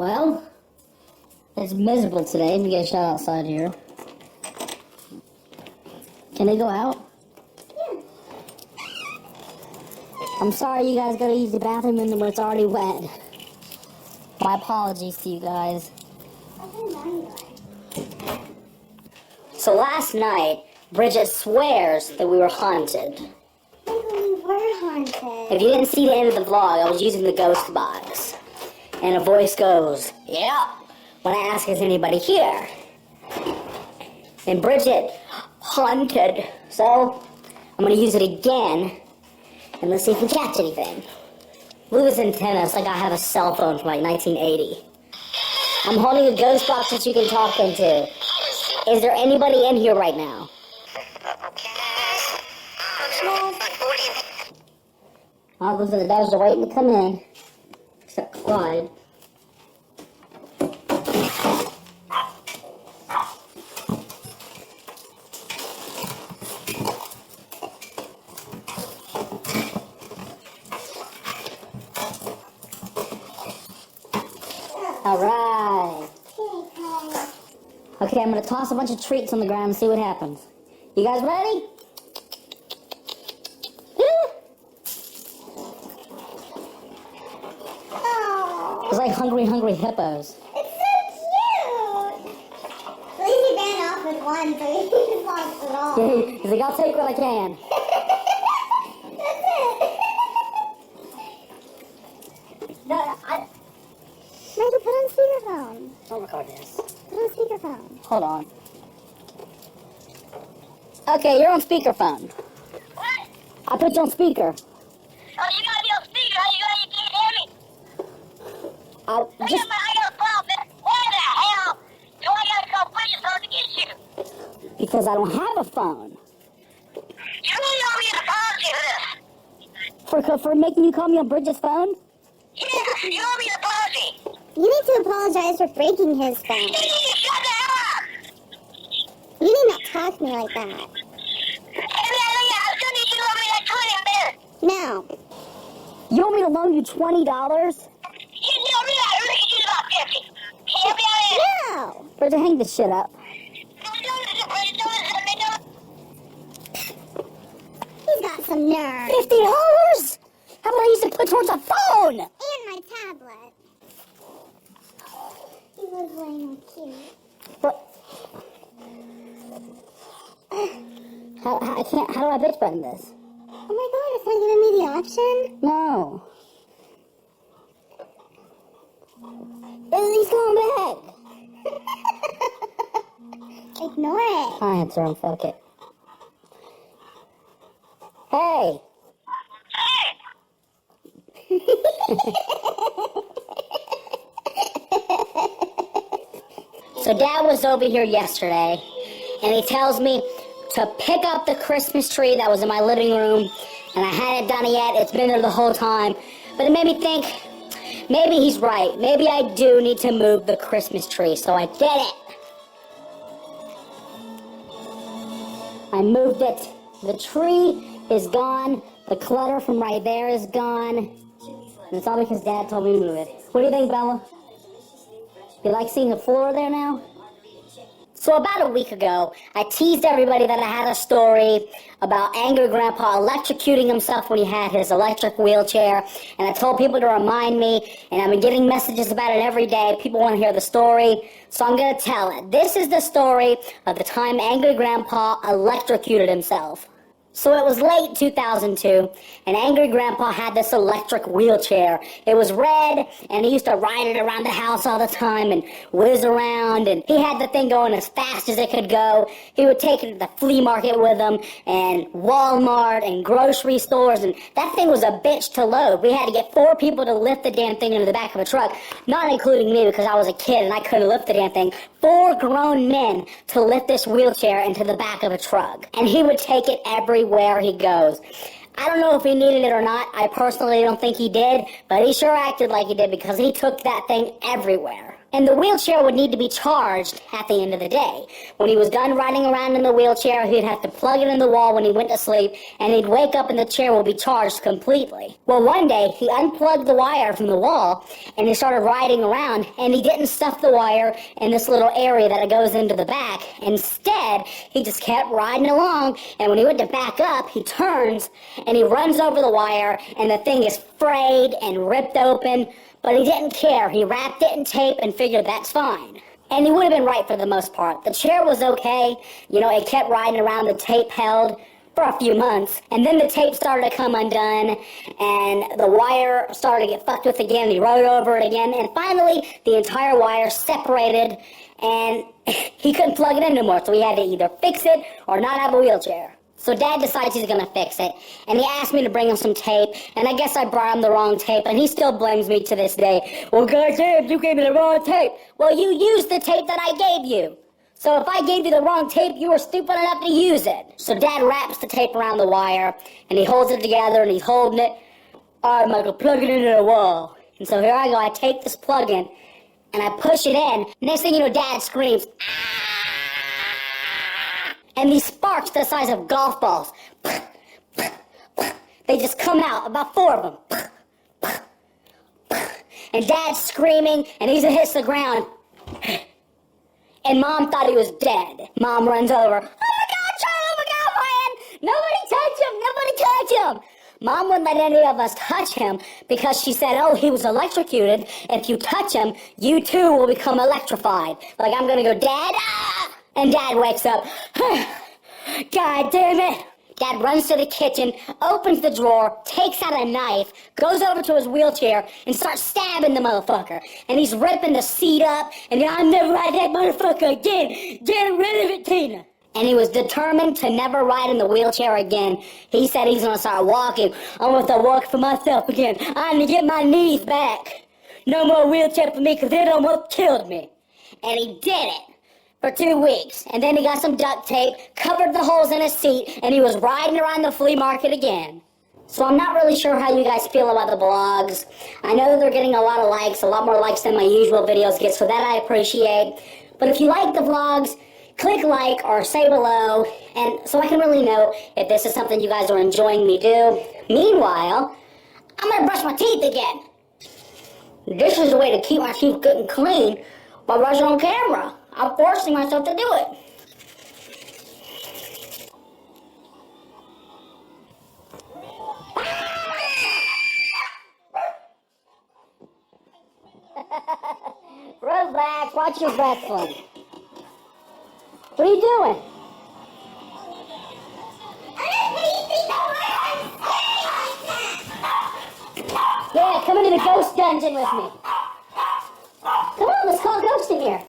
Well, it's miserable today. Let me get a shot outside here. Can they go out? Yeah. I'm sorry you guys gotta use the bathroom in when it's already wet. My apologies to you guys. So last night, Bridgette swears that we were haunted. We were haunted. If you didn't see the end of the vlog, I was using the ghost box. And a voice goes, yeah, when I ask, is anybody here? And Bridgette, haunted. So, I'm gonna use it again, and let's see if we catch anything. Move his antennas like I have a cell phone from like 1980. I'm holding a ghost box that you can talk into. Is there anybody in here right now? Oh, those are the dogs are waiting to come in. Except Clyde. Alright. Okay, I'm gonna toss a bunch of treats on the ground and see what happens. You guys ready? Oh, It's like hungry hippos. it's so cute. At least he ran off with one, so he just lost it all. He's like, I'll take what I can. That's it. No, Michael, put on speakerphone. don't record this. Put on speakerphone. Hold on. Okay, you're on speakerphone. What? I put you on speaker. Oh, you gotta be on speaker. How you can't hear me? I I got a problem. Why the hell do I gotta call Bridgette's phone to get you? because I don't have a phone. You really owe me an apology for this. For making you call me on Bridget's phone? Yeah, you owe me an apology. You need to apologize for breaking his phone. You need to shut the hell up. You need not talk to me like that. Hey, man, I was gonna need you to owe me like 20 minutes. No. You want me to loan you $20? You know me that. I really get about 50. Can you help me out here? No. Bridget, hang this shit up. He's got some nerve. $50? How about I use it to put towards a phone? And my tablet. He was lame cute. But how do I bitch button this? Oh my god, it's not giving me the option? No. He's going back. Ignore it. I answer him, fuck it. Hey. So Dad was over here yesterday, and he tells me to pick up the Christmas tree that was in my living room, and I hadn't done it yet. It's been there the whole time. But it made me think, maybe he's right. Maybe I do need to move the Christmas tree, so I did it. I moved it. The tree is gone. The clutter from right there is gone. And it's all because Dad told me to move it. What do you think, Bella? You like seeing the floor there now? So about a week ago, I teased everybody that I had a story about Angry Grandpa electrocuting himself when he had his electric wheelchair. And I told people to remind me, and I've been getting messages about it every day. People want to hear the story, so I'm going to tell it. This is the story of the time Angry Grandpa electrocuted himself. So it was late 2002, and Angry Grandpa had this electric wheelchair. It was red, and he used to ride it around the house all the time and whiz around, and he had the thing going as fast as it could go. He would take it to the flea market with him, and Walmart, and grocery stores, and that thing was a bitch to load. We had to get 4 people to lift the damn thing into the back of a truck, not including me because I was a kid and I couldn't lift the damn thing. 4 grown men to lift this wheelchair into the back of a truck, and he would take it everywhere he goes. I don't know if he needed it or not. I personally don't think he did, but he sure acted like he did because he took that thing everywhere. And the wheelchair would need to be charged at the end of the day. When he was done riding around in the wheelchair, he'd have to plug it in the wall when he went to sleep, and he'd wake up and the chair will be charged completely. Well, one day, he unplugged the wire from the wall, and he started riding around, and he didn't stuff the wire in this little area that it goes into the back. Instead, he just kept riding along, and when he went to back up, he turns, and he runs over the wire, and the thing is frayed and ripped open. But he didn't care. He wrapped it in tape and figured that's fine. And he would have been right for the most part. The chair was okay. You know, it kept riding around, the tape held for a few months. And then the tape started to come undone, and the wire started to get fucked with again. He rode over it again, and finally, the entire wire separated, and he couldn't plug it in anymore. So he had to either fix it or not have a wheelchair. So Dad decides he's gonna fix it, and he asked me to bring him some tape, and I guess I brought him the wrong tape, and he still blames me to this day. Well, goddamn, you gave me the wrong tape. Well, you used the tape that I gave you. So if I gave you the wrong tape, you were stupid enough to use it. So Dad wraps the tape around the wire, and he holds it together, and he's holding it. All right, Michael, plug it into the wall. And so here I go, I take this plug in, and I push it in. Next thing you know, Dad screams, "Ah!" And these sparks the size of golf balls, they just come out, about 4 of them. And Dad's screaming, and he hits the ground. And Mom thought he was dead. Mom runs over. Oh my God, Charlie, oh my God, man! Nobody touch him, nobody touch him! Mom wouldn't let any of us touch him because she said, oh, he was electrocuted. If you touch him, you too will become electrified. Like, I'm gonna go, Dad, ah! And Dad wakes up. God damn it! Dad runs to the kitchen, opens the drawer, takes out a knife, goes over to his wheelchair, and starts stabbing the motherfucker. And he's ripping the seat up, and I'll never ride that motherfucker again. Get rid of it, Tina. And he was determined to never ride in the wheelchair again. He said he's gonna start walking. I want to walk for myself again. I need to get my knees back. No more wheelchair for me, because it almost killed me. And he did it. For 2 weeks, and then he got some duct tape, covered the holes in his seat, and he was riding around the flea market again. So I'm not really sure how you guys feel about the vlogs. I know that they're getting a lot of likes, a lot more likes than my usual videos get, so that I appreciate. But if you like the vlogs, click like or say below, and so I can really know if this is something you guys are enjoying me do. Meanwhile, I'm gonna brush my teeth again. This is the way to keep my teeth good and clean while brushing on camera. I'm forcing myself to do it. Relax, watch your wrestling. What are you doing? Yeah, come into the ghost dungeon with me. Come on, let's call a ghost in here.